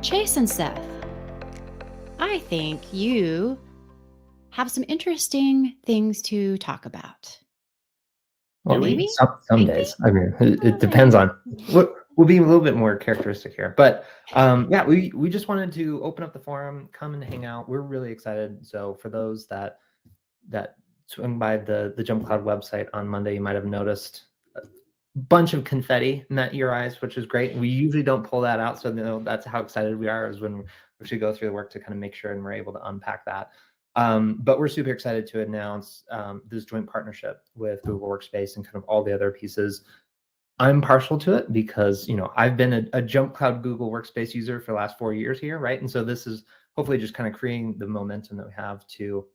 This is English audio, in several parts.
Chase and Seth, I think you have some interesting things to talk about. Well, Do we? Maybe? some Maybe? days. I mean, it depends Maybe. on what we'll be a little bit more characteristic here. But yeah, we just wanted to open up the forum, come and hang out. We're really excited. So for those that swing by the JumpCloud website on Monday, you might have noticed a bunch of confetti met your eyes, which is great. We usually don't pull that out, so that's how excited we are, is when we should go through the work to kind of make sure and we're able to unpack that. But we're super excited to announce this joint partnership with Google Workspace and kind of all the other pieces. I'm partial to it because, I've been a JumpCloud Google Workspace user for the last 4 years here, right? And so this is hopefully just kind of creating the momentum that we have to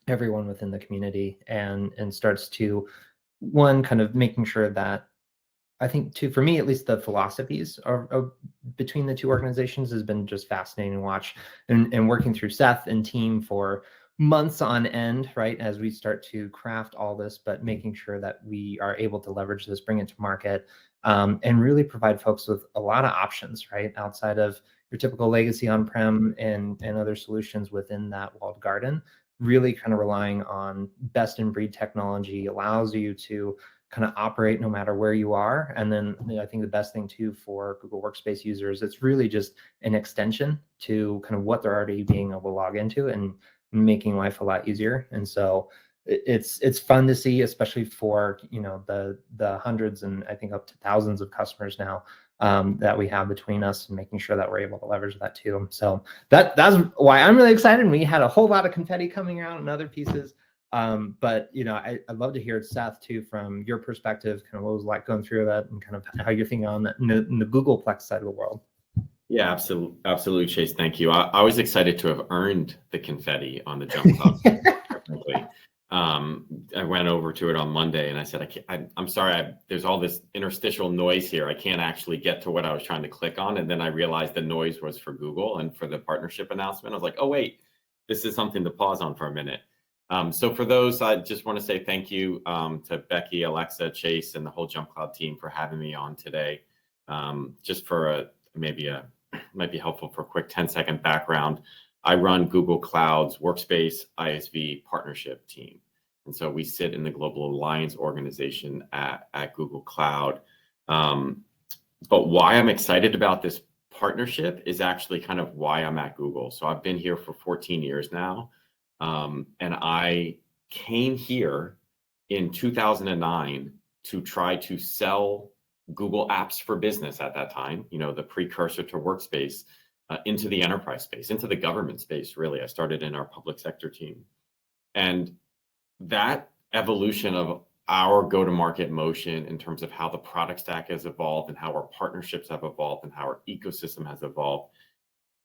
everyone within the community, and starts to, one, kind of making sure that, I think, two, for me at least, the philosophies are between the two organizations has been just fascinating to watch, and working through Seth and team for months on end, right, as we start to craft all this, but making sure that we are able to leverage this, bring it to market, and really provide folks with a lot of options, right, outside of your typical legacy on-prem and other solutions within that walled garden. Really kind of relying on best in breed technology allows you to kind of operate no matter where you are. And then I think the best thing too for Google Workspace users, it's really just an extension to kind of what they're already being able to log into and making life a lot easier. And so it's fun to see, especially for the hundreds and I think up to thousands of customers now that we have between us, and making sure that we're able to leverage that too. So that's why I'm really excited. We had a whole lot of confetti coming out and other pieces. But I'd love to hear, Seth, too, from your perspective, kind of what it was like going through that, and kind of how you're thinking on that in the Googleplex side of the world. Yeah, absolutely, Chase. Thank you. I was excited to have earned the confetti on the JumpCloud. I went over to it on Monday and I said, I'm sorry, there's all this interstitial noise here. I can't actually get to what I was trying to click on. And then I realized the noise was for Google and for the partnership announcement. I was like, oh, wait, this is something to pause on for a minute. So for those, I just want to say thank you to Becky, Alexa, Chase, and the whole JumpCloud team for having me on today. Just for might be helpful for a quick 10-second background. I run Google Cloud's Workspace ISV partnership team. And so we sit in the Global Alliance organization at Google Cloud. But why I'm excited about this partnership is actually kind of why I'm at Google. So I've been here for 14 years now. And I came here in 2009 to try to sell Google Apps for Business at that time, the precursor to Workspace, into the enterprise space, into the government space, really. I started in our public sector team. And that evolution of our go-to-market motion in terms of how the product stack has evolved and how our partnerships have evolved and how our ecosystem has evolved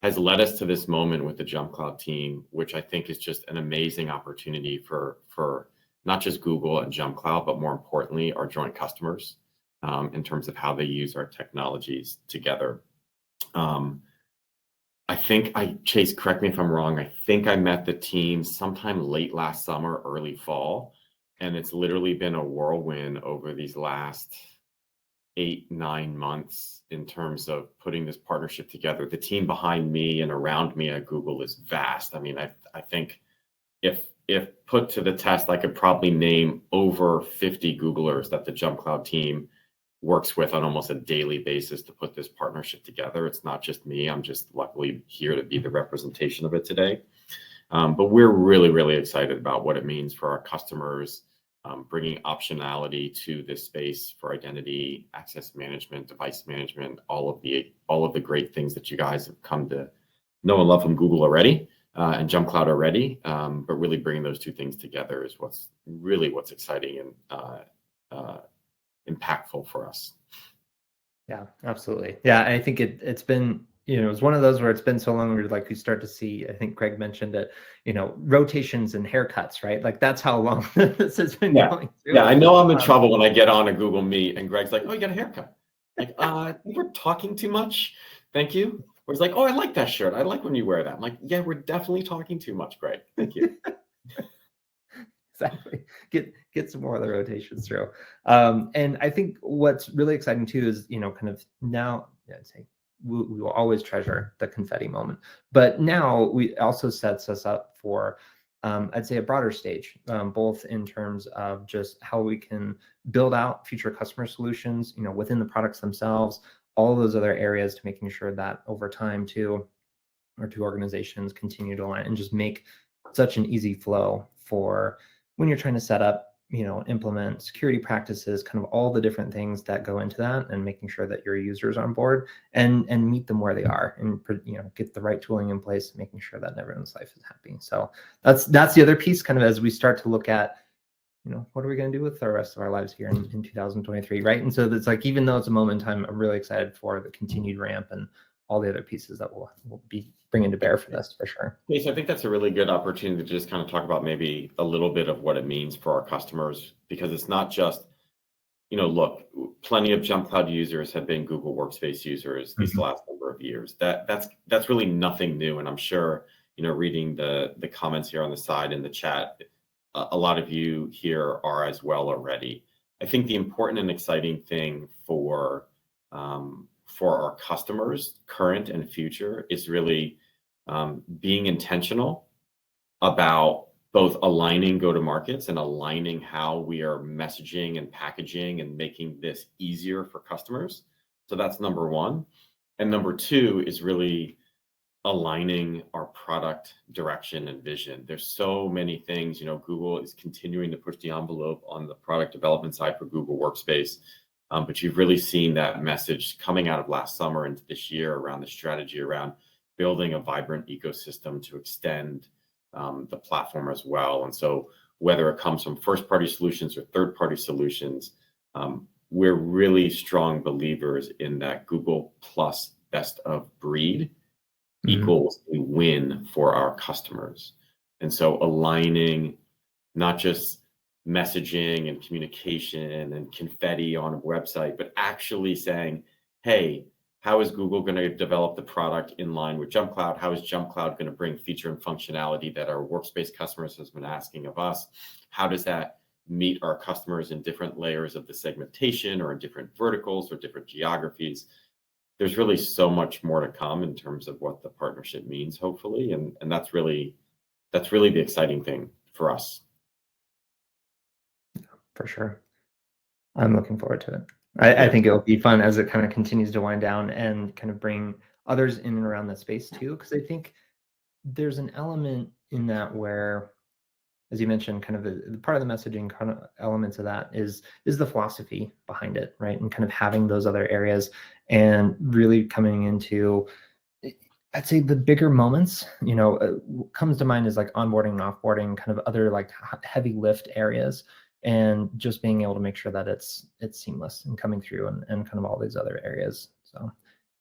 has led us to this moment with the JumpCloud team, which I think is just an amazing opportunity for not just Google and JumpCloud, but more importantly, our joint customers in terms of how they use our technologies together. I think Chase, correct me if I'm wrong, I think I met the team sometime late last summer, early fall, and it's literally been a whirlwind over these last 8-9 months in terms of putting this partnership together. The team behind me and around me at Google is vast. I mean, I think if put to the test, I could probably name over 50 Googlers that the JumpCloud team works with on almost a daily basis to put this partnership together. It's not just me. I'm just luckily here to be the representation of it today. But we're really, really excited about what it means for our customers, bringing optionality to this space for identity, access management, device management, all of the great things that you guys have come to know and love from Google already and JumpCloud already. But really bringing those two things together is what's exciting and impactful for us. Yeah, absolutely. Yeah, I think it's been, it was one of those where it's been so long, we start to see, I think Greg mentioned it, rotations and haircuts, right? Like that's how long this has been going through. Yeah, I know I'm in trouble when I get on a Google Meet and Greg's like, oh, you got a haircut. Like, we're talking too much. Thank you. Or it's like, oh, I like that shirt. I like when you wear that. I'm like, yeah, we're definitely talking too much, Greg. Thank you. Exactly. Get some more of the rotations through. And I think what's really exciting too is, kind of now, I'd say we will always treasure the confetti moment. But now we also sets us up for, I'd say, a broader stage, both in terms of just how we can build out future customer solutions, within the products themselves, all those other areas, to making sure that over time too, our two organizations continue to align and just make such an easy flow for when you're trying to set up, implement security practices, kind of all the different things that go into that, and making sure that your users are on board and meet them where they are, and get the right tooling in place, making sure that everyone's life is happy. So that's the other piece, kind of as we start to look at, what are we going to do with the rest of our lives here in 2023, right? And so it's like, even though it's a moment in time, I'm really excited for the continued ramp and all the other pieces that we'll be bringing to bear for this, for sure. Okay, so I think that's a really good opportunity to just kind of talk about maybe a little bit of what it means for our customers, because it's not just, look, plenty of JumpCloud users have been Google Workspace users these last number of years. That's really nothing new, and I'm sure, reading the comments here on the side in the chat, a lot of you here are as well already. I think the important and exciting thing for our customers, current and future, is really being intentional about both aligning go-to-markets and aligning how we are messaging and packaging and making this easier for customers. So that's number one. And number two is really aligning our product direction and vision. There's so many things, Google is continuing to push the envelope on the product development side for Google Workspace. But you've really seen that message coming out of last summer into this year around the strategy around building a vibrant ecosystem to extend the platform as well. And so whether it comes from first-party solutions or third-party solutions, we're really strong believers in that Google plus best of breed equals a win for our customers. And so aligning not just messaging and communication and confetti on a website, but actually saying, hey, how is Google going to develop the product in line with JumpCloud? How is JumpCloud going to bring feature and functionality that our Workspace customers has been asking of us? How does that meet our customers in different layers of the segmentation, or in different verticals or different geographies? There's really so much more to come in terms of what the partnership means, hopefully. And that's really the exciting thing for us. For sure. I'm looking forward to it. I think it'll be fun as it kind of continues to wind down and kind of bring others in and around that space too. Because I think there's an element in that where, as you mentioned, kind of the part of the messaging kind of elements of that is the philosophy behind it, right? And kind of having those other areas and really coming into, I'd say, the bigger moments, comes to mind is like onboarding and offboarding, kind of other like heavy lift areas, and just being able to make sure that it's seamless and coming through and kind of all these other areas. So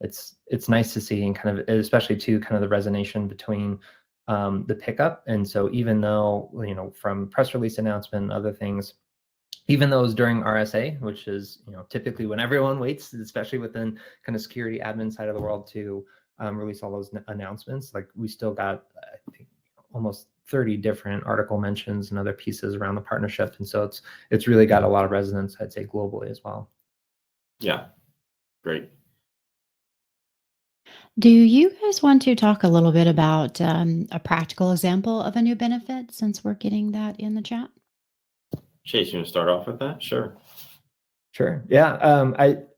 it's nice to see, and kind of, especially too, kind of the resonation between the pickup. And so even though, from press release announcement and other things, even though it was during RSA, which is, typically when everyone waits, especially within kind of security admin side of the world, to release all those announcements, like we still got, I think, almost 30 different article mentions and other pieces around the partnership. And so it's really got a lot of resonance, I'd say, globally as well. Yeah, great. Do you guys want to talk a little bit about a practical example of a new benefit, since we're getting that in the chat? Chase, you want to start off with that? Sure. Sure. Yeah.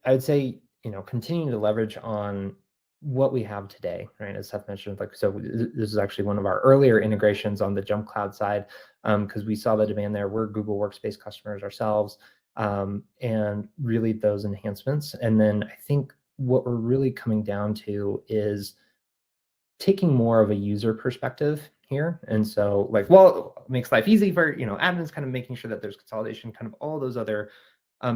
I'd say, continuing to leverage on what we have today, right? As Seth mentioned, so this is actually one of our earlier integrations on the JumpCloud side, because we saw the demand there. We're Google Workspace customers ourselves, and really those enhancements. And then I think what we're really coming down to is taking more of a user perspective here. And so it makes life easy for, admins, kind of making sure that there's consolidation, kind of all those other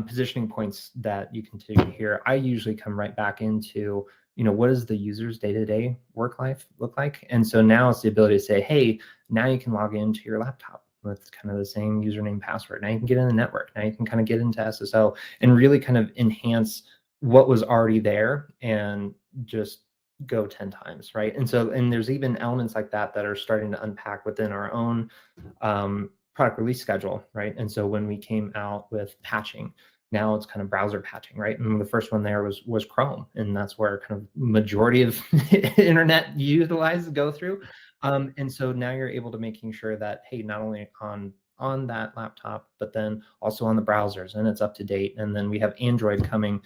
positioning points that you continue to hear. I usually come right back into, what does the user's day-to-day work life look like? And so now it's the ability to say, hey, now you can log into your laptop with kind of the same username, password. Now you can get in the network. Now you can kind of get into SSO and really kind of enhance what was already there and just go 10 times, right? And so, and there's even elements like that that are starting to unpack within our own product release schedule, right? And so when we came out with patching, now it's kind of browser patching, right? And the first one there was Chrome, and that's where kind of majority of internet utilized go through. And so now you're able to making sure that, hey, not only on that laptop, but then also on the browsers, and it's up to date. And then we have Android coming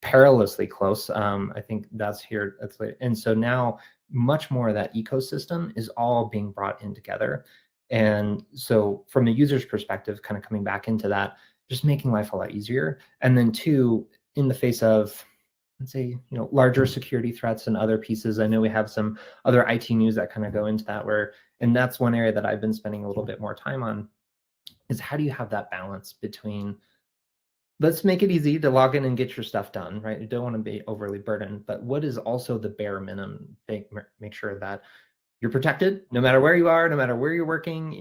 perilously close. I think that's here. That's late. And so now much more of that ecosystem is all being brought in together. And so from the user's perspective, kind of coming back into that, just making life a lot easier. And then two, in the face of, let's say, larger security threats and other pieces, I know we have some other IT news that kind of go into that, and that's one area that I've been spending a little bit more time on, is how do you have that balance between, let's make it easy to log in and get your stuff done, right? You don't want to be overly burdened, but what is also the bare minimum? Make sure that you're protected no matter where you are, no matter where you're working,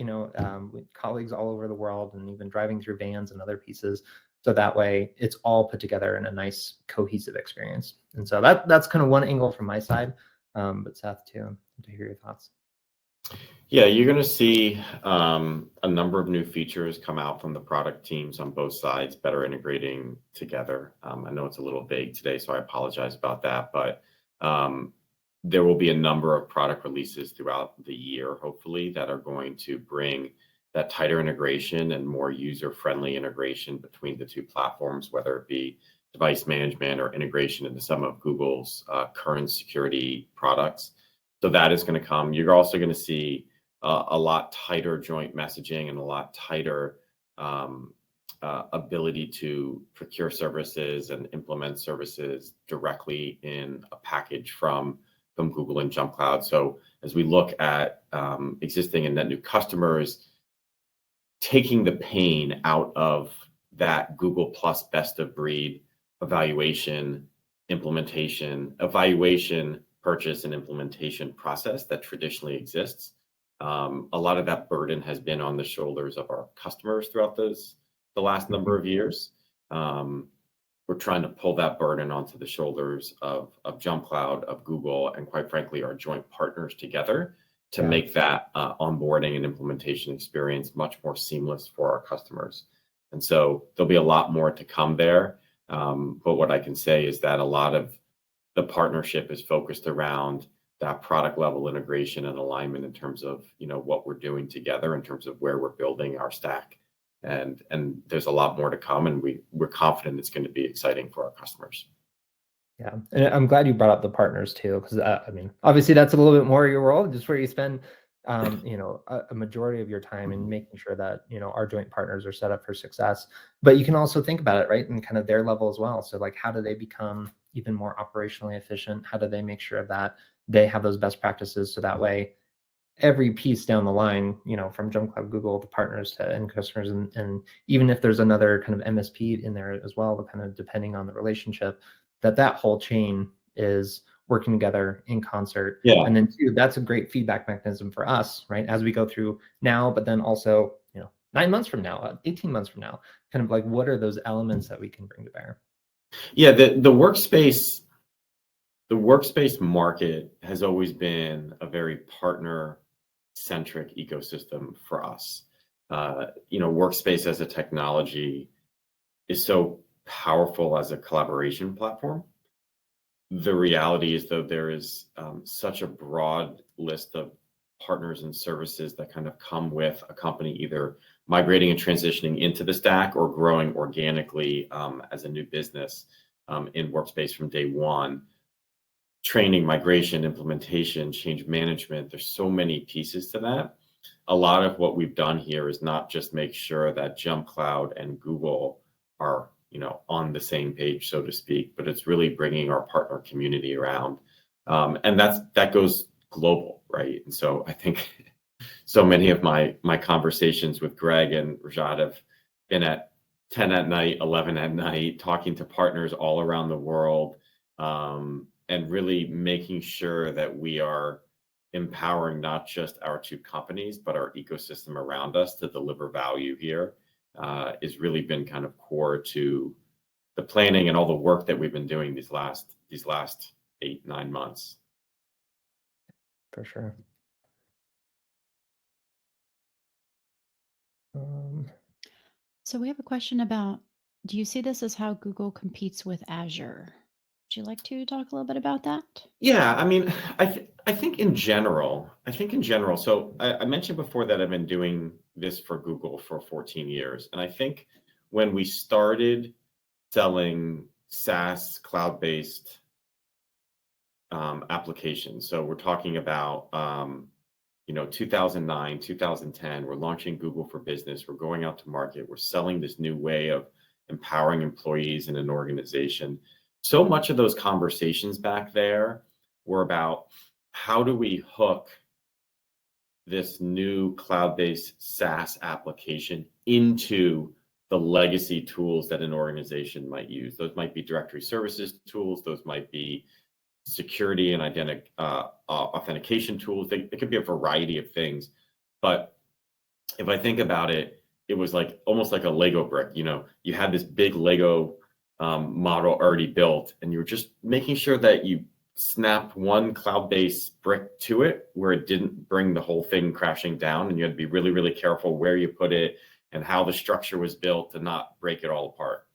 with colleagues all over the world, and even driving through vans and other pieces. So that way it's all put together in a nice cohesive experience. And so that's kind of one angle from my side. But Seth, too, to hear your thoughts. Yeah, you're going to see a number of new features come out from the product teams on both sides, better integrating together. I know it's a little vague today, so I apologize about that, but there will be a number of product releases throughout the year, hopefully, that are going to bring that tighter integration and more user-friendly integration between the two platforms, whether it be device management or integration into some of Google's current security products. So that is going to come. You're also going to see a lot tighter joint messaging and a lot tighter ability to procure services and implement services directly in a package from Google and JumpCloud. So as we look at existing and net new customers, taking the pain out of that Google Plus best of breed evaluation, purchase, and implementation process that traditionally exists. A lot of that burden has been on the shoulders of our customers throughout the last number of years. We're trying to pull that burden onto the shoulders of JumpCloud, of Google, and quite frankly, our joint partners together to make that onboarding and implementation experience much more seamless for our customers. And so there'll be a lot more to come there. But what I can say is that a lot of the partnership is focused around that product level integration and alignment in terms of what we're doing together, in terms of where we're building our stack. And there's a lot more to come, and we're confident it's going to be exciting for our customers. Yeah, and I'm glad you brought up the partners too, because I mean, obviously that's a little bit more of your role, just where you spend, a majority of your time in making sure that our joint partners are set up for success. But you can also think about it, right, and kind of their level as well. So like, how do they become even more operationally efficient? How do they make sure that they have those best practices, so that way every piece down the line, from JumpCloud, Google, the partners to end customers, and even if there's another kind of MSP in there as well, kind of depending on the relationship, that whole chain is working together in concert. Yeah. And then two, that's a great feedback mechanism for us, right? As we go through now, but then also, 9 months from now, 18 months from now, kind of like, what are those elements that we can bring to bear? Yeah, the workspace market has always been a very partner-centric ecosystem for us. Workspace as a technology is so powerful as a collaboration platform. The reality is, though, there is such a broad list of partners and services that kind of come with a company either migrating and transitioning into the stack or growing organically as a new business in Workspace from day one. Training, migration, implementation, change management, there's so many pieces to that. A lot of what we've done here is not just make sure that JumpCloud and Google are on the same page, so to speak, but it's really bringing our partner community around. And that goes global, right? And so I think so many of my conversations with Greg and Rajat have been at 10 at night, 11 at night, talking to partners all around the world, and really making sure that we are empowering not just our two companies, but our ecosystem around us to deliver value here. Has really been kind of core to the planning and all the work that we've been doing these last 8-9 months. For sure. So we have a question about Do you see this as how Google competes with Azure? Would you like to talk a little bit about that? Yeah, I mean, I think in general, so I mentioned before that I've been doing this for Google for 14 years. And I think when we started selling SaaS cloud-based applications, so we're talking about 2009, 2010, we're launching Google for Business, we're going out to market, we're selling this new way of empowering employees in an organization. So much of those conversations back there were about how do we hook this new cloud-based SaaS application into the legacy tools that an organization might use. Those might be directory services tools, those might be security and authentication tools. It could be a variety of things. But if I think about it, it was like almost like a Lego brick. You had this big Lego model already built, and you were just making sure that you snapped one cloud-based brick to it where it didn't bring the whole thing crashing down. And you had to be really, really careful where you put it and how the structure was built to not break it all apart.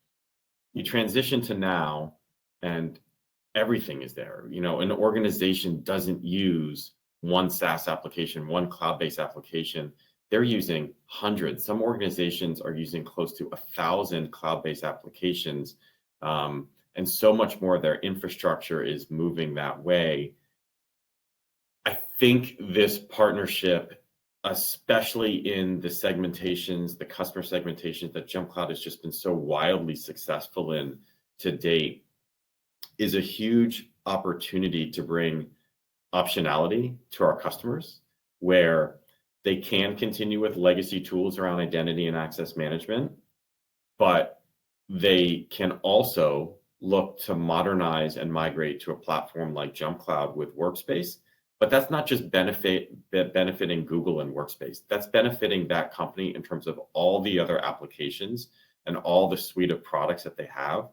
You transition to now, and everything is there. An organization doesn't use one SaaS application, one cloud-based application. They're using hundreds. Some organizations are using close to 1,000 cloud-based applications. And so much more of their infrastructure is moving that way. I think this partnership, especially in the segmentations, the customer segmentations that JumpCloud has just been so wildly successful in to date, is a huge opportunity to bring optionality to our customers, where they can continue with legacy tools around identity and access management, but they can also look to modernize and migrate to a platform like JumpCloud with Workspace. But that's not just benefiting Google and Workspace. That's benefiting that company in terms of all the other applications and all the suite of products that they have.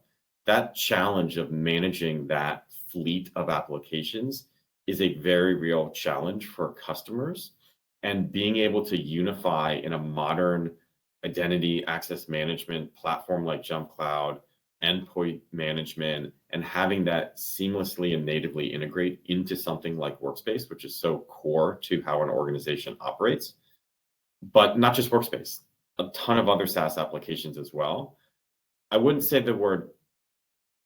That challenge of managing that fleet of applications is a very real challenge for customers. And being able to unify in a modern identity access management platform like JumpCloud, endpoint management, and having that seamlessly and natively integrate into something like Workspace, which is so core to how an organization operates. But not just Workspace, a ton of other SaaS applications as well. I wouldn't say the word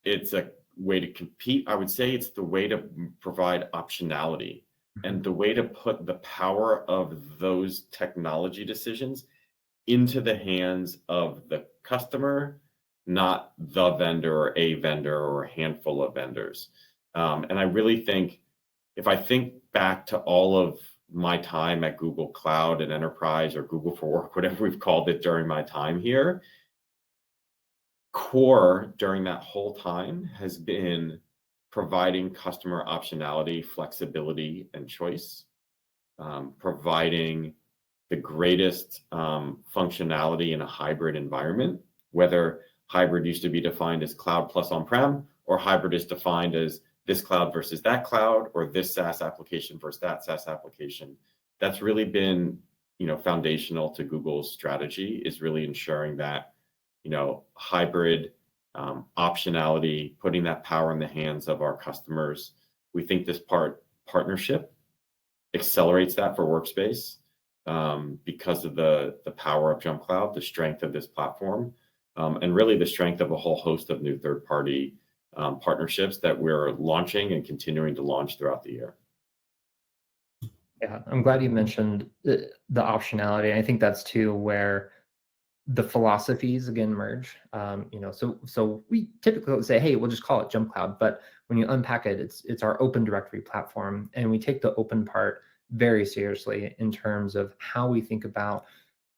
it's a way to compete. I would say it's the way to provide optionality and the way to put the power of those technology decisions into the hands of the customer, not the vendor or a vendor or a handful of vendors. And I really think, if I think back to all of my time at Google Cloud and Enterprise, or Google for Work, whatever we've called it during my time here, core during that whole time has been providing customer optionality, flexibility, and choice, providing the greatest functionality in a hybrid environment, whether hybrid used to be defined as cloud plus on-prem, or hybrid is defined as this cloud versus that cloud, or this SaaS application versus that SaaS application. That's really been, foundational to Google's strategy, is really ensuring that, hybrid optionality, putting that power in the hands of our customers. We think this partnership accelerates that for Workspace because of the power of JumpCloud, the strength of this platform, and really the strength of a whole host of new third-party partnerships that we're launching and continuing to launch throughout the year. Yeah, I'm glad you mentioned the optionality. I think that's too where the philosophies again merge. So we typically say, hey, we'll just call it JumpCloud, but when you unpack it, it's our open directory platform, and we take the open part very seriously in terms of how we think about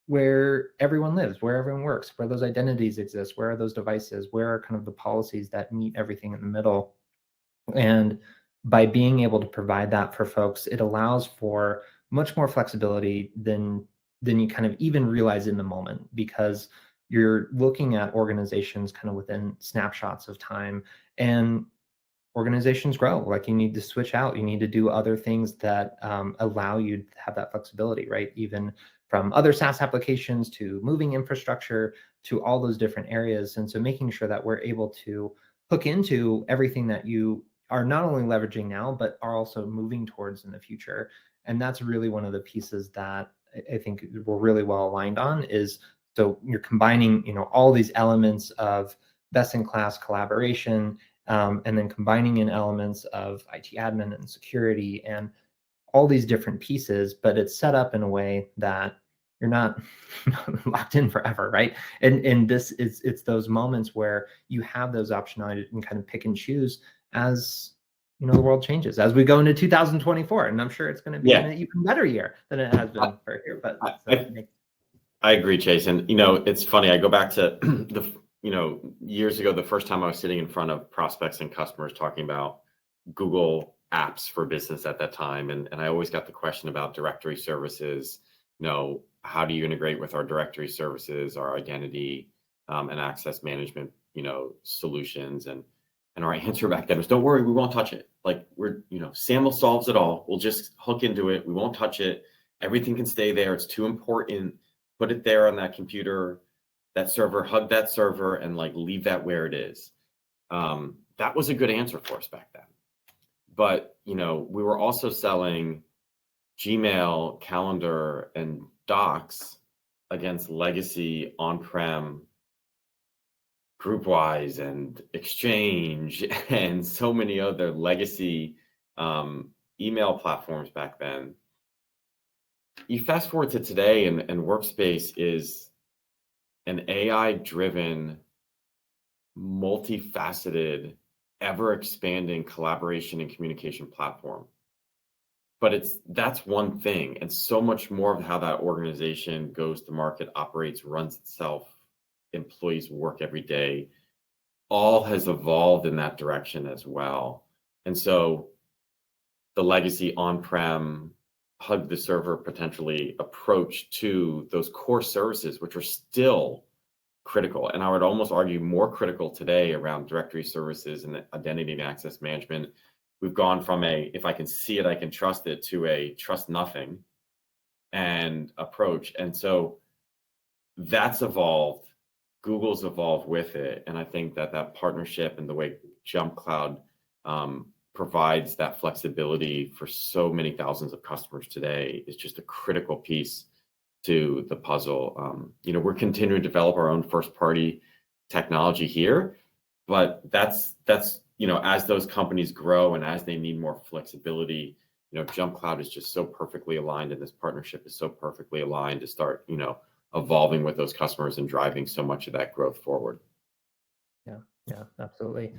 where everyone lives, where everyone works, where those identities exist, where are those devices, where are kind of the policies that meet everything in the middle. And by being able to provide that for folks, it allows for much more flexibility than you kind of even realize in the moment, because you're looking at organizations kind of within snapshots of time, and organizations grow. Like, you need to switch out, you need to do other things that allow you to have that flexibility, right? Even from other SaaS applications to moving infrastructure to all those different areas. And so making sure that we're able to hook into everything that you are not only leveraging now, but are also moving towards in the future. And that's really one of the pieces that I think we're really well aligned on is, so you're combining, all these elements of best-in-class collaboration, and then combining in elements of IT admin and security and all these different pieces, but it's set up in a way that you're not locked in forever, right? And this is, it's those moments where you have those optionality and kind of pick and choose as the world changes, as we go into 2024, and I'm sure it's going to be an even better year than it has been for here. But I agree, Chase. And it's funny. I go back to the years ago, the first time I was sitting in front of prospects and customers talking about Google apps for business at that time, and I always got the question about directory services. How do you integrate with our directory services, our identity and access management solutions? And our answer back then was, don't worry, we won't touch it. Like, SAML solves it all. We'll just hook into it. We won't touch it. Everything can stay there. It's too important. Put it there on that computer, that server, hug that server, and leave that where it is. That was a good answer for us back then. But, we were also selling Gmail, Calendar, and Docs against legacy on-prem GroupWise and Exchange and so many other legacy email platforms back then. You fast forward to today, and Workspace is an AI-driven, multifaceted, ever-expanding collaboration and communication platform. But that's one thing, and so much more of how that organization goes to market, operates, runs itself, employees work every day, all has evolved in that direction as well. And so the legacy on-prem, hug the server potentially approach to those core services, which are still critical, and I would almost argue more critical today around directory services and identity and access management. We've gone from if I can see it, I can trust it, to a trust nothing and approach. And so that's evolved. Google's evolved with it. And I think that partnership and the way JumpCloud provides that flexibility for so many thousands of customers today is just a critical piece to the puzzle. We're continuing to develop our own first-party technology here, but that's as those companies grow and as they need more flexibility, JumpCloud is just so perfectly aligned, and this partnership is so perfectly aligned to start, evolving with those customers and driving so much of that growth forward. Yeah, absolutely.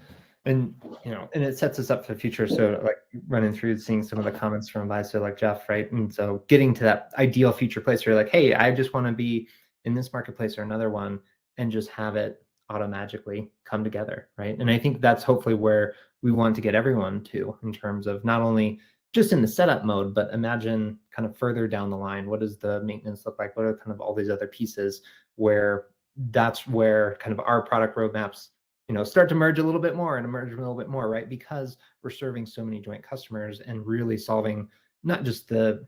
And and it sets us up for the future. So running through, seeing some of the comments from advisor like Jeff, right? And so getting to that ideal future place where you're like, hey, I just want to be in this marketplace or another one and just have it auto-magically come together, right? And I think that's hopefully where we want to get everyone to, in terms of not only just in the setup mode, but imagine kind of further down the line, what does the maintenance look like? What are kind of all these other pieces where that's where kind of our product roadmaps start to merge a little bit more and emerge a little bit more, right? Because we're serving so many joint customers and really solving not just the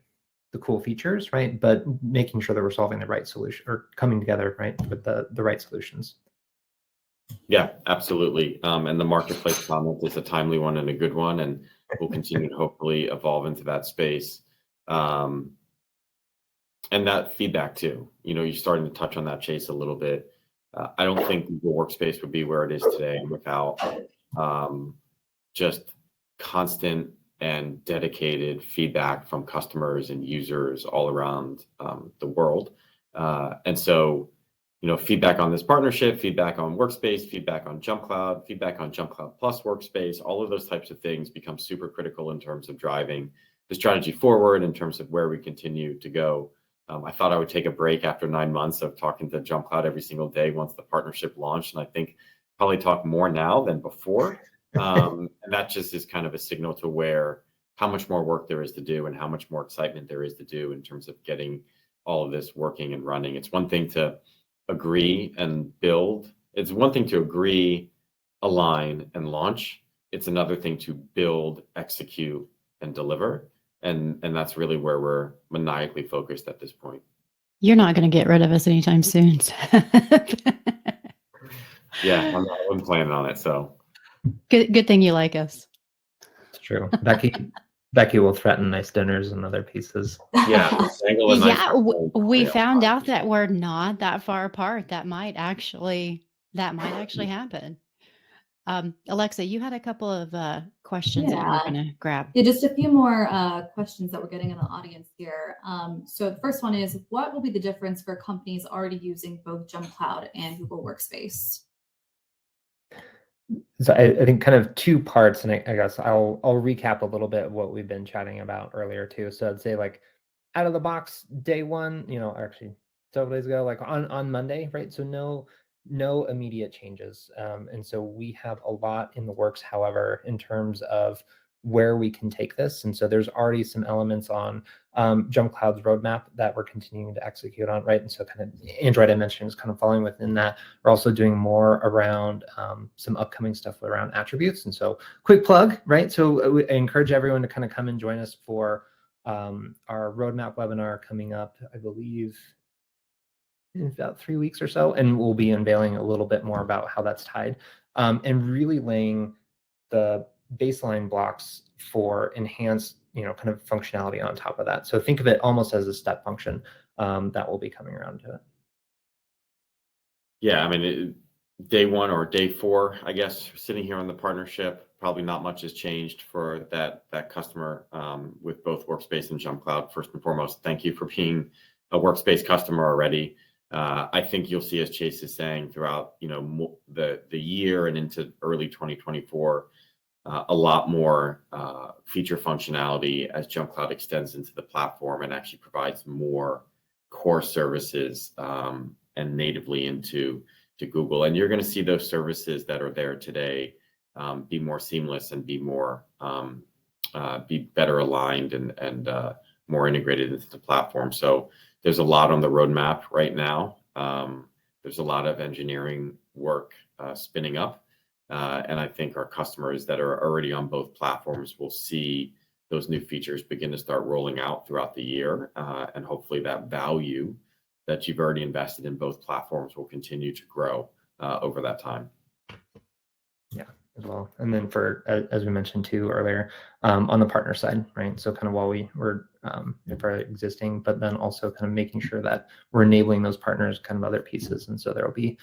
cool features, right? But making sure that we're solving the right solution, or coming together, right, with the right solutions. Yeah, absolutely. And the marketplace comment is a timely one and a good one, and we'll continue to hopefully evolve into that space. And that feedback too, you're starting to touch on that, Chase, a little bit. I don't think Google Workspace would be where it is today without just constant and dedicated feedback from customers and users all around the world. And so, feedback on this partnership, feedback on Workspace, feedback on JumpCloud, feedback on JumpCloud plus Workspace, all of those types of things become super critical in terms of driving the strategy forward, in terms of where we continue to go. I thought I would take a break after 9 months of talking to JumpCloud every single day once the partnership launched, and I think probably talk more now than before. And that just is kind of a signal to how much more work there is to do and how much more excitement there is to do in terms of getting all of this working and running. It's one thing to agree and build. It's one thing to agree, align, and launch. It's another thing to build, execute, and deliver. And that's really where we're maniacally focused at this point. You're not going to get rid of us anytime soon. Yeah, I wasn't planning on it. So Good thing you like us. It's true. Becky will threaten nice dinners and other pieces. yeah, dangle a nice Yeah, rifle, we yeah, found fine. out that we're not that far apart. That might actually happen. Alexa, you had a couple of questions that you were Yeah. going to grab. Yeah, just a few more questions that we're getting in the audience here. So the first one is, what will be the difference for companies already using both JumpCloud and Google Workspace? So I think kind of two parts, and I guess I'll recap a little bit of what we've been chatting about earlier too. So I'd say like out of the box day one, actually several days ago, like on Monday, right? So no immediate changes. And so we have a lot in the works, however, in terms of where we can take this. And so there's already some elements on JumpCloud's roadmap that we're continuing to execute on, right? And so kind of Android I mentioned is kind of falling within that. We're also doing more around some upcoming stuff around attributes. And so quick plug, right? So I encourage everyone to kind of come and join us for our roadmap webinar coming up, I believe, in about 3 weeks or so, and we'll be unveiling a little bit more about how that's tied, and really laying the baseline blocks for enhanced, kind of functionality on top of that. So think of it almost as a step function that will be coming around to it. Yeah, I mean, day one or day four, I guess, sitting here on the partnership, probably not much has changed for that customer with both Workspace and JumpCloud. First and foremost, thank you for being a Workspace customer already. I think you'll see, as Chase is saying, throughout the year and into early 2024, a lot more feature functionality as JumpCloud extends into the platform and actually provides more core services and natively into Google. And you're going to see those services that are there today be more seamless and be more be better aligned and more integrated into the platform. So there's a lot on the roadmap right now. There's a lot of engineering work spinning up. And I think our customers that are already on both platforms will see those new features begin to start rolling out throughout the year. And hopefully that value that you've already invested in both platforms will continue to grow over that time. Yeah, as well. And then as we mentioned too earlier, on the partner side, right? So kind of while we're for existing, but then also kind of making sure that we're enabling those partners kind of other pieces. And so there'll be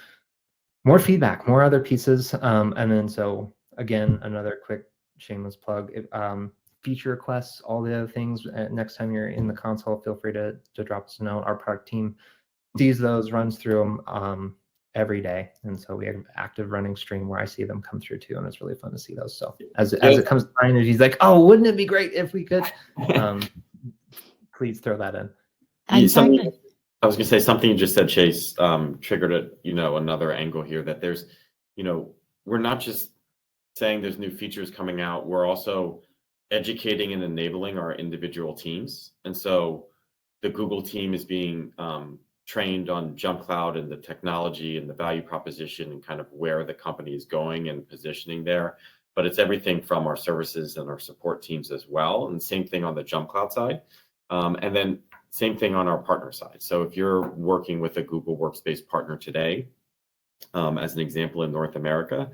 more feedback, more other pieces. And then so again, another quick shameless plug, feature requests, all the other things. Next time you're in the console, feel free to drop us a note. Our product team sees those, runs through them every day. And so we have an active running stream where I see them come through too. And it's really fun to see those. So as it comes to my energy, like, oh, wouldn't it be great if we could? Please throw that in. I was going to say something you just said, Chase, triggered another angle here, that there's, we're not just saying there's new features coming out, we're also educating and enabling our individual teams. And so the Google team is being trained on JumpCloud and the technology and the value proposition and kind of where the company is going and positioning there. But it's everything from our services and our support teams as well. And same thing on the JumpCloud side. And then same thing on our partner side. So if you're working with a Google Workspace partner today, as an example in North America,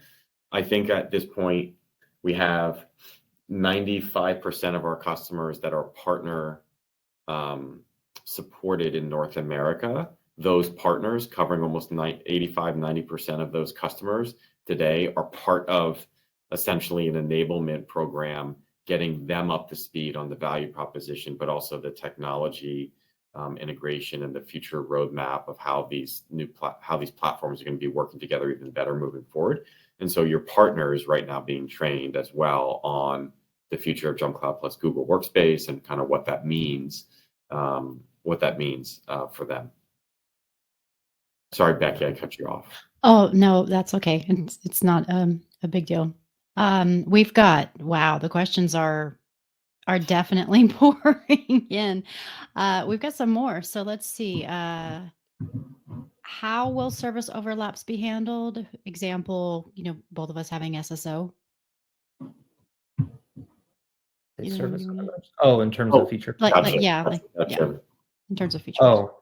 I think at this point we have 95% of our customers that are partner supported in North America. Those partners, covering almost 85-90% of those customers today, are part of essentially an enablement program, getting them up to speed on the value proposition, but also the technology integration and the future roadmap of how these platforms are going to be working together even better moving forward. And so your partner is right now being trained as well on the future of JumpCloud plus Google Workspace and kind of what that means for them. Sorry, Becky, I cut you off. Oh, no, that's okay. It's not a big deal. We've got, wow, the questions are definitely pouring in. We've got some more. So let's see. How will service overlaps be handled? Example, both of us having SSO. Service. Oh, in terms of feature. Like, Gotcha. yeah, Gotcha. yeah, in terms of features. Oh,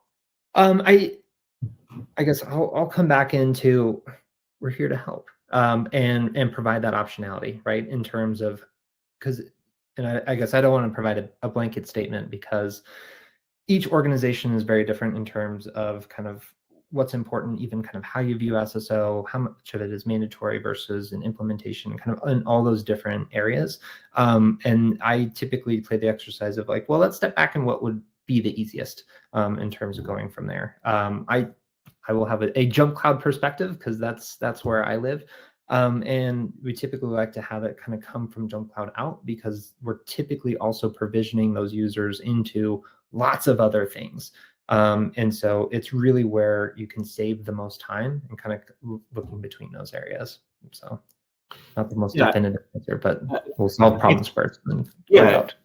I guess I'll come back into, we're here to help, and provide that optionality, right? In terms of, because, and I guess I don't want to provide a blanket statement, because each organization is very different in terms of kind of what's important, even kind of how you view SSO, how much of it is mandatory versus an implementation, kind of in all those different areas. And I typically play the exercise of like, well, let's step back and what would be the easiest in terms of going from there. I will have a JumpCloud perspective, because that's where I live. And we typically like to have it kind of come from JumpCloud out, because we're typically also provisioning those users into lots of other things. And so it's really where you can save the most time and kind of looking between those areas. So not the most definitive answer, but we'll solve problems first. And out.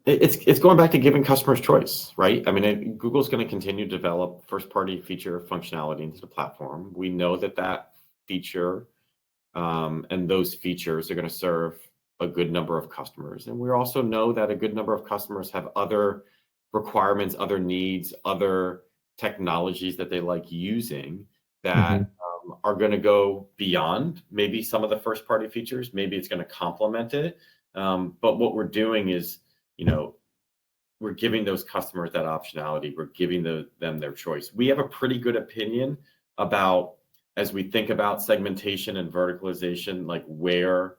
It's going back to giving customers choice, right? I mean, Google's going to continue to develop first-party feature functionality into the platform. We know that feature and those features are going to serve a good number of customers. And we also know that a good number of customers have other requirements, other needs, other technologies that they like using that are going to go beyond maybe some of the first-party features. Maybe it's going to complement it. But what we're doing is, we're giving those customers that optionality. We're giving them their choice. We have a pretty good opinion about, as we think about segmentation and verticalization, like where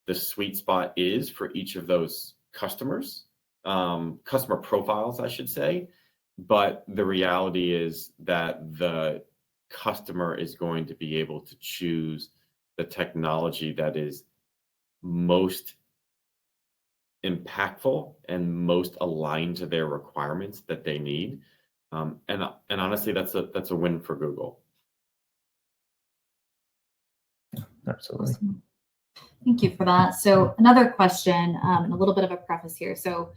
the sweet spot is for each of those customers, customer profiles, I should say. But the reality is that the customer is going to be able to choose the technology that is most impactful and most aligned to their requirements that they need. And honestly, that's a win for Google. Absolutely. Awesome. Thank you for that. So another question, and a little bit of a preface here. So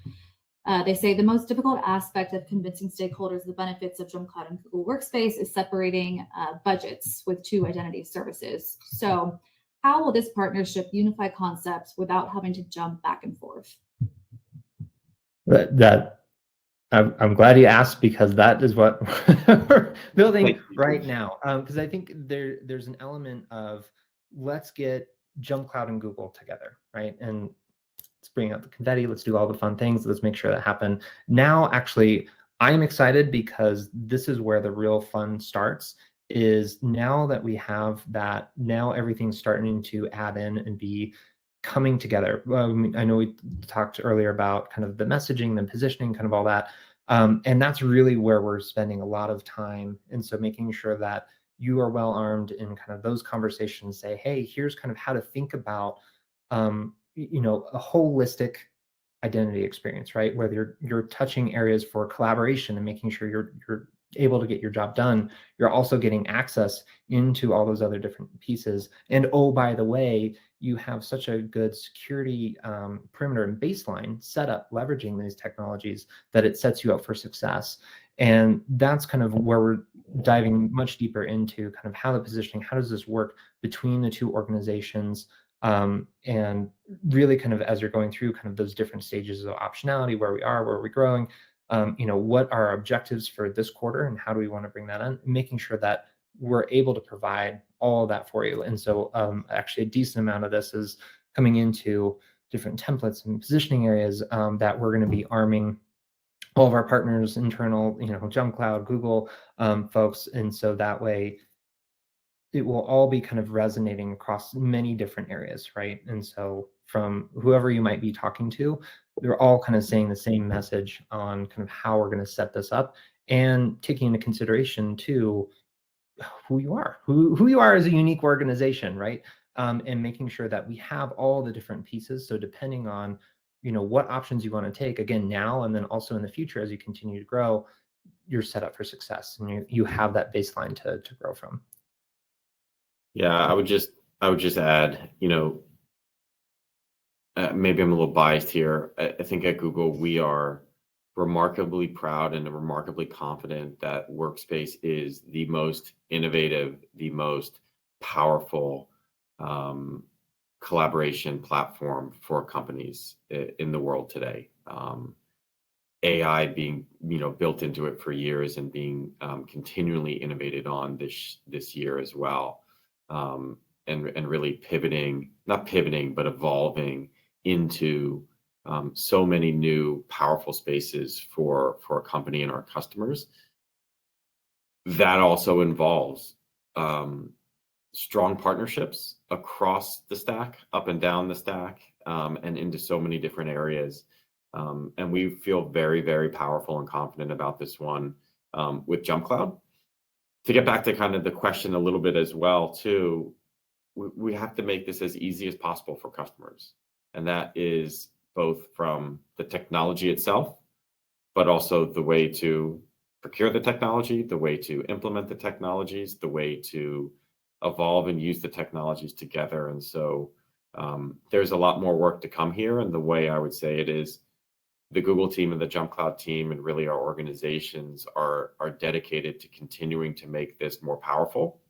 they say the most difficult aspect of convincing stakeholders of the benefits of JumpCloud and Google Workspace is separating budgets with two identity services. So how will this partnership unify concepts without having to jump back and forth? I'm glad you asked, because that is what we're building right now. Because I think there's an element of, let's get JumpCloud and Google together, right? And let's bring out the confetti. Let's do all the fun things. Let's make sure that happen. Now, actually, I'm excited, because this is where the real fun starts. Is now that we have that, now everything's starting to add in and be coming together. I know we talked earlier about kind of the messaging, the positioning, kind of all that. And that's really where we're spending a lot of time. And so making sure that you are well armed in kind of those conversations, say, hey, here's kind of how to think about, a holistic identity experience, right? Whether you're touching areas for collaboration and making sure you're able to get your job done, you're also getting access into all those other different pieces. And oh, by the way, you have such a good security perimeter and baseline set up leveraging these technologies that it sets you up for success. And that's kind of where we're diving much deeper into kind of how the positioning, how does this work between the two organizations, and really kind of as you're going through kind of those different stages of optionality, where we are, where we're growing, what are our objectives for this quarter and how do we want to bring that in, making sure that we're able to provide all of that for you. And so actually a decent amount of this is coming into different templates and positioning areas that we're going to be arming all of our partners, internal, JumpCloud, Google folks. And so that way it will all be kind of resonating across many different areas, right? And so from whoever you might be talking to, they're all kind of saying the same message on kind of how we're going to set this up, and taking into consideration too who you are, who you are as a unique organization, right? And making sure that we have all the different pieces. So depending on, what options you want to take, again, now and then also in the future as you continue to grow, you're set up for success, and you have that baseline to grow from. Yeah, I would just add, maybe I'm a little biased here. I think at Google, we are remarkably proud and remarkably confident that Workspace is the most innovative, the most powerful collaboration platform for companies in the world today. AI being built into it for years and being continually innovated on this year as well, and really not pivoting, but evolving into so many new powerful spaces for a company and our customers. That also involves strong partnerships across the stack, up and down the stack, and into so many different areas. And we feel very, very powerful and confident about this one with JumpCloud. To get back to kind of the question a little bit as well, too, we have to make this as easy as possible for customers. And that is both from the technology itself, but also the way to procure the technology, the way to implement the technologies, the way to evolve and use the technologies together. And so there's a lot more work to come here. And the way I would say it is, the Google team and the JumpCloud team and really our organizations are dedicated to continuing to make this more powerful,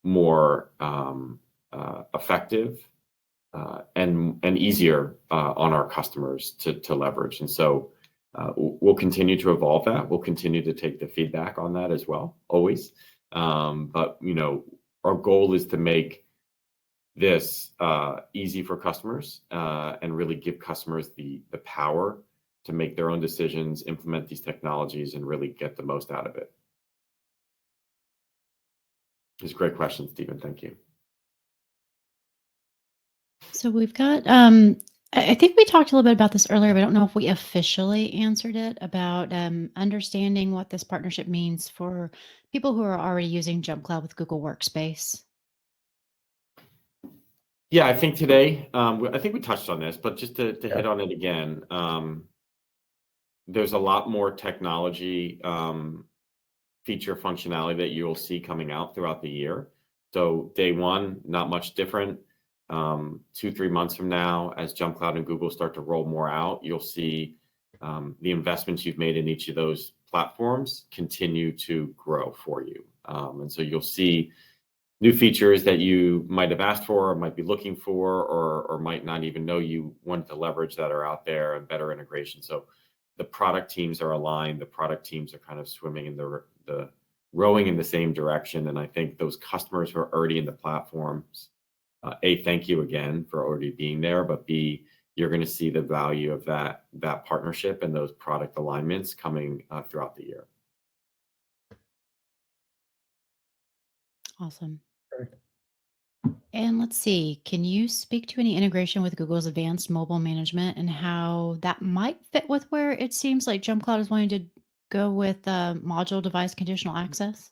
more effective, and easier on our customers to leverage. And so we'll continue to evolve that. We'll continue to take the feedback on that as well, always. But our goal is to make this easy for customers and really give customers the power to make their own decisions, implement these technologies, and really get the most out of it. It's a great question, Stephen. Thank you. So we've got, I think we talked a little bit about this earlier, but I don't know if we officially answered it, about understanding what this partnership means for people who are already using JumpCloud with Google Workspace. Yeah, I think today, I think we touched on this, but just to hit on it again, there's a lot more technology feature functionality that you will see coming out throughout the year. So day one, not much different. 2-3 months from now, as JumpCloud and Google start to roll more out, you'll see the investments you've made in each of those platforms continue to grow for you. And so you'll see new features that you might have asked for or might be looking for, or might not even know you wanted to leverage, that are out there, and better integration. So the product teams are aligned. The product teams are kind of swimming in the rowing in the same direction. And I think those customers who are already in the platforms, A, thank you again for already being there, but B, you're going to see the value of that partnership and those product alignments coming throughout the year. Awesome. Perfect. And let's see, can you speak to any integration with Google's advanced mobile management and how that might fit with where it seems like JumpCloud is wanting to go with module device conditional access?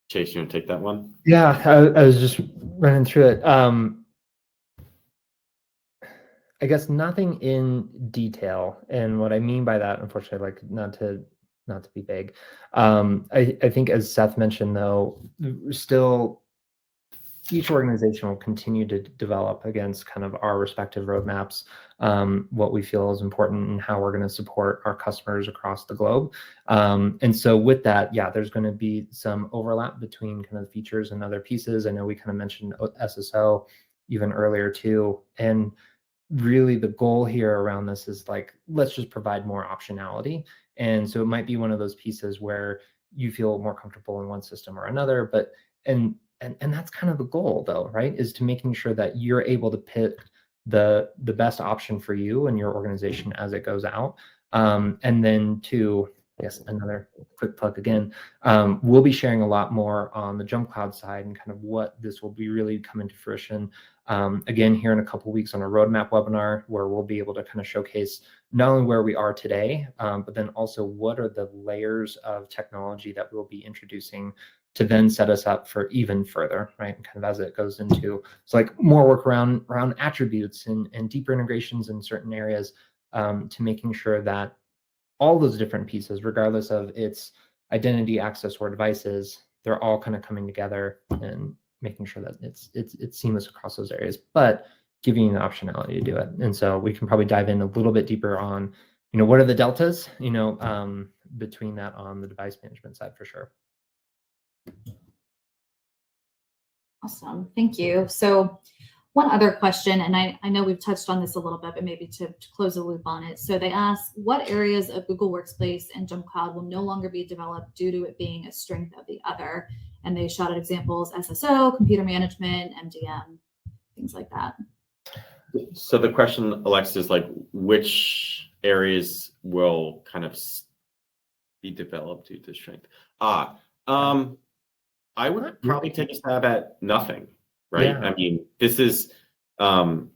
Chase, you want to take that one? Yeah, I was just running through it. I guess nothing in detail, and what I mean by that, unfortunately, like not to be vague. I think, as Seth mentioned, though, still each organization will continue to develop against kind of our respective roadmaps, what we feel is important and how we're going to support our customers across the globe. And so with that, yeah, there's going to be some overlap between kind of features and other pieces. I know we kind of mentioned SSO even earlier too. And really the goal here around this is like, let's just provide more optionality. And so it might be one of those pieces where you feel more comfortable in one system or another, but and that's kind of the goal, though, right? Is to making sure that you're able to pick the best option for you and your organization as it goes out. And then to, I guess, another quick plug again, we'll be sharing a lot more on the JumpCloud side and kind of what this will be really coming to fruition. Again, here in a couple of weeks on a roadmap webinar, where we'll be able to kind of showcase not only where we are today, but then also what are the layers of technology that we'll be introducing to then set us up for even further, right? And kind of as it goes into, it's like more work around attributes and deeper integrations in certain areas, to making sure that all those different pieces, regardless of its identity, access, or devices, they're all kind of coming together and making sure that it's seamless across those areas, but giving you the optionality to do it. And so we can probably dive in a little bit deeper on, what are the deltas, between that on the device management side for sure. Awesome. Thank you. So one other question, and I know we've touched on this a little bit, but maybe to close the loop on it. So they ask, what areas of Google Workspace and JumpCloud will no longer be developed due to it being a strength of the other? And they shouted examples: SSO, computer management, MDM, things like that. So the question, Alexa, is like, which areas will kind of be developed due to strength? I would probably take a stab at nothing, right? Yeah. I mean, this is, we're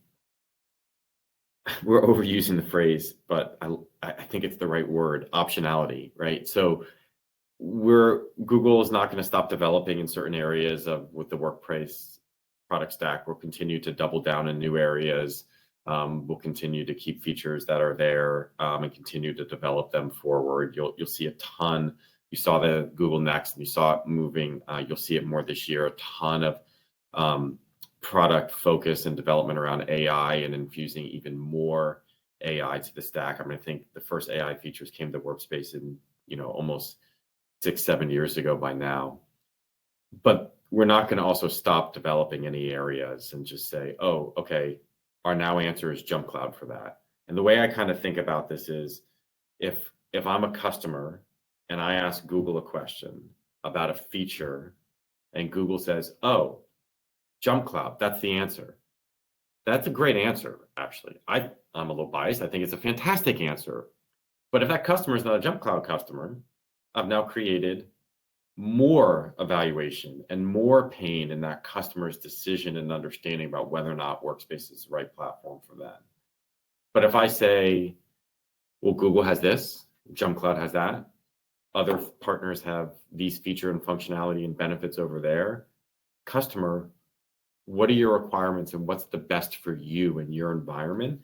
overusing the phrase, but I think it's the right word, optionality, right? So Google is not going to stop developing in certain areas with the Workspace product stack. We'll continue to double down in new areas. We'll continue to keep features that are there and continue to develop them forward. You'll see a ton. You saw the Google Next, and you saw it moving. You'll see it more this year. A ton of product focus and development around AI and infusing even more AI to the stack. I mean, I think the first AI features came to Workspace in almost 6-7 years ago by now. But we're not going to also stop developing any areas and just say, oh, okay, our now answer is JumpCloud for that. And the way I kind of think about this is, if I'm a customer and I ask Google a question about a feature and Google says, oh, JumpCloud, that's the answer. That's a great answer, actually. I'm a little biased. I think it's a fantastic answer. But if that customer is not a JumpCloud customer, I've now created more evaluation and more pain in that customer's decision and understanding about whether or not Workspace is the right platform for them. But if I say, well, Google has this, JumpCloud has that, other partners have these feature and functionality and benefits over there, customer, what are your requirements and what's the best for you and your environment?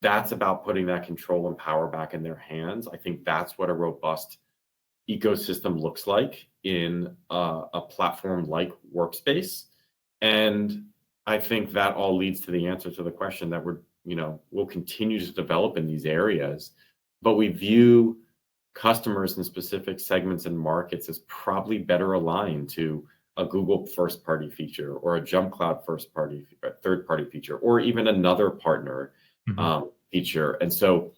That's about putting that control and power back in their hands. I think that's what a robust ecosystem looks like in a platform like Workspace. And I think that all leads to the answer to the question that we'll continue to develop in these areas, but we view customers in specific segments and markets as probably better aligned to a Google first-party feature or a JumpCloud first-party, third-party feature, or even another partner feature. And so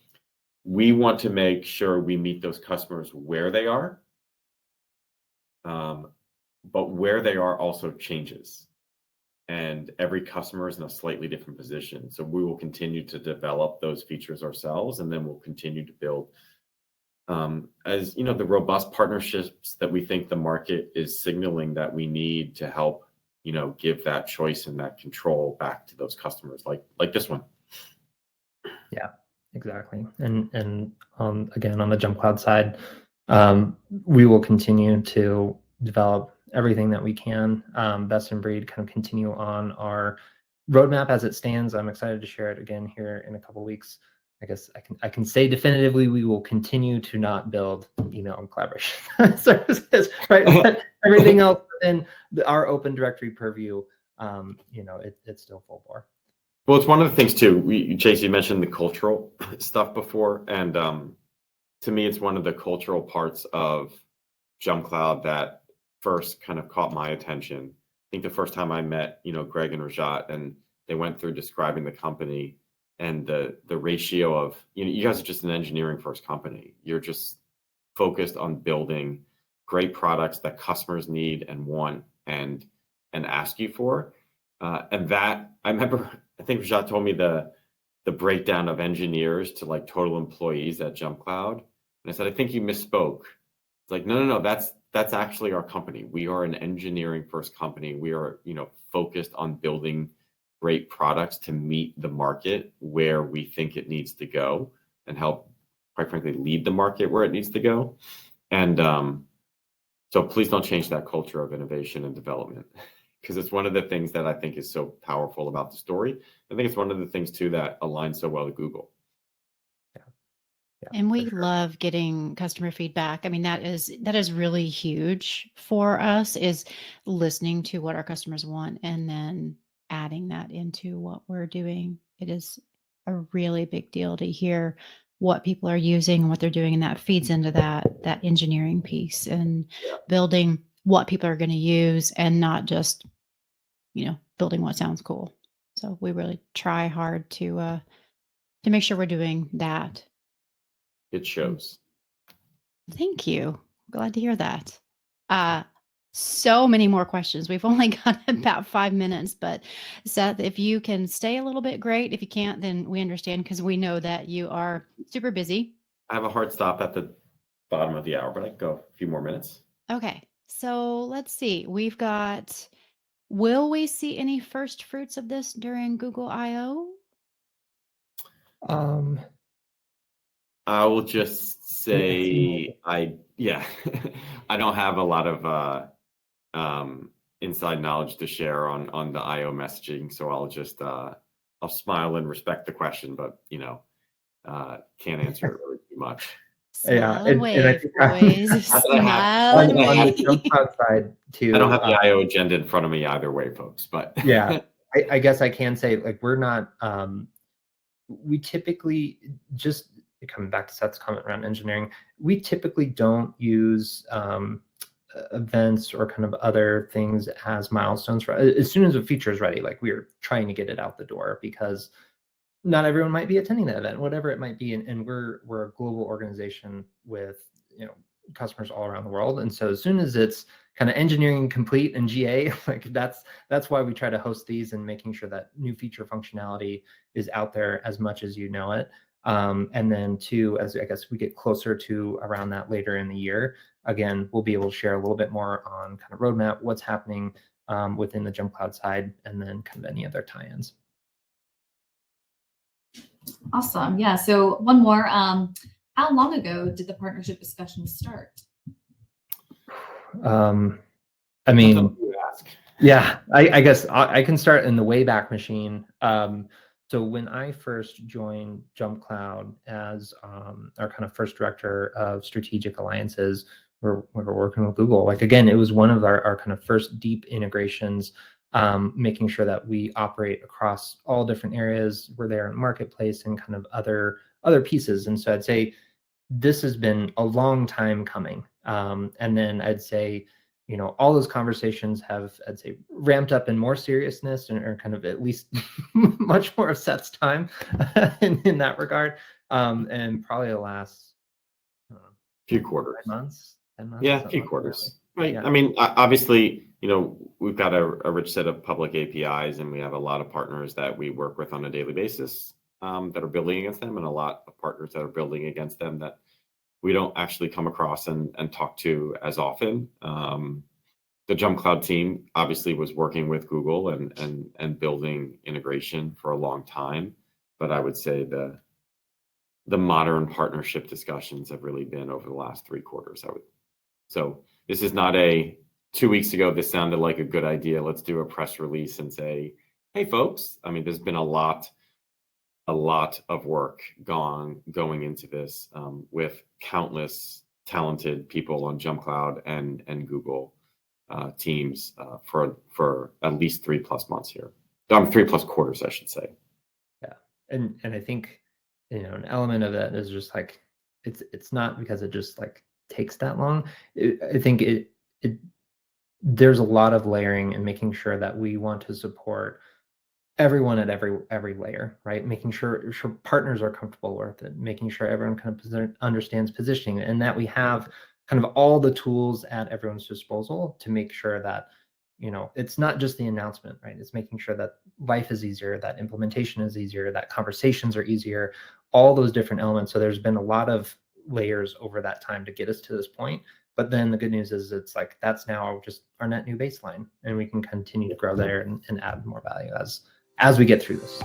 we want to make sure we meet those customers where they are, but where they are also changes. And every customer is in a slightly different position. So we will continue to develop those features ourselves, and then we'll continue to build the robust partnerships that we think the market is signaling that we need to help, give that choice and that control back to those customers, like this one. Yeah, exactly. And again, on the JumpCloud side, we will continue to develop everything that we can, best in breed, kind of continue on our roadmap as it stands. I'm excited to share it again here in a couple of weeks. I guess I can say definitively we will continue to not build email and collaboration services, right? But everything else within our open directory purview, it's still full bore. Well, it's one of the things too. Chase, you mentioned the cultural stuff before, and to me, it's one of the cultural parts of JumpCloud that first kind of caught my attention. I think the first time I met, Greg and Rajat, and they went through describing the company and the ratio of, you guys are just an engineering first company. You're just focused on building great products that customers need and want and ask you for. And that, I remember, I think Rajat told me the breakdown of engineers to like total employees at JumpCloud. And I said, I think you misspoke. It's like, no, that's actually our company. We are an engineering first company. We are, focused on building great products to meet the market where we think it needs to go and help, quite frankly, lead the market where it needs to go. And so please don't change that culture of innovation and development, because it's one of the things that I think is so powerful about the story. I think it's one of the things too that aligns so well with Google. And we love getting customer feedback. I mean, that is really huge for us, is listening to what our customers want and then adding that into what we're doing. It is a really big deal to hear what people are using and what they're doing, and that feeds into that engineering piece and building what people are going to use, and not just building what sounds cool. So we really try hard to make sure we're doing that. It shows. Thank you. Glad to hear that. So many more questions. We've only got about 5 minutes, but Seth, if you can stay a little bit, great. If you can't, then we understand because we know that you are super busy. I have a hard stop at the bottom of the hour, but I can go a few more minutes. Okay. So let's see. We've got, will we see any first fruits of this during Google I/O? I will just say I don't have a lot of inside knowledge to share on the IO messaging, so I'll just I'll smile and respect the question, but can't answer it really too much. Smile and and I wave, think boys. Smile and on the wave. JumpCloud side too. I don't have the IO agenda in front of me either way, folks, but Yeah, I guess I can say, like, we're not, we typically, just coming back to Seth's comment around engineering, we typically don't use events or kind of other things as milestones for, as soon as a feature is ready, like we're trying to get it out the door, because not everyone might be attending that event, whatever it might be. And we're a global organization with, customers all around the world. And so as soon as it's kind of engineering complete and GA, like that's why we try to host these and making sure that new feature functionality is out there as much as you know it. And then two, as I guess we get closer to around that later in the year, again, we'll be able to share a little bit more on kind of roadmap, what's happening within the JumpCloud side, and then kind of any other tie-ins. Awesome. Yeah. So one more. How long ago did the partnership discussions start? I mean, yeah, I guess I can start in the Wayback Machine. So when I first joined JumpCloud as our kind of first director of strategic alliances, we were working with Google. Like, again, it was one of our kind of first deep integrations, making sure that we operate across all different areas. We're there in marketplace and kind of other pieces. And so I'd say this has been a long time coming. And then I'd say, all those conversations have, I'd say, ramped up in more seriousness, and are kind of at least much more of Seth's time in that regard. And probably the last few quarters, 10 months. Yeah, a few quarters. Right. Yeah. I mean, obviously, we've got a rich set of public APIs, and we have a lot of partners that we work with on a daily basis that are building against them, and a lot of partners that are building against them that we don't actually come across and talk to as often. The JumpCloud team obviously was working with Google and building integration for a long time, but I would say the modern partnership discussions have really been over the last 3 quarters. So this is not 2 weeks ago, this sounded like a good idea, let's do a press release and say, hey folks. I mean, there's been a lot of work going into this, with countless talented people on JumpCloud and Google teams for at least 3+ months here. 3+ quarters, I should say. Yeah, and I think an element of that is just like it's not because it just like takes that long. I think there's a lot of layering and making sure that we want to support everyone at every layer, right? Making sure partners are comfortable with it, making sure everyone kind of understands positioning, and that we have kind of all the tools at everyone's disposal to make sure that it's not just the announcement, right? It's making sure that life is easier, that implementation is easier, that conversations are easier, all those different elements. So there's been a lot of layers over that time to get us to this point. But then the good news is it's like that's now just our net new baseline, and we can continue to grow there and add more value as we get through this.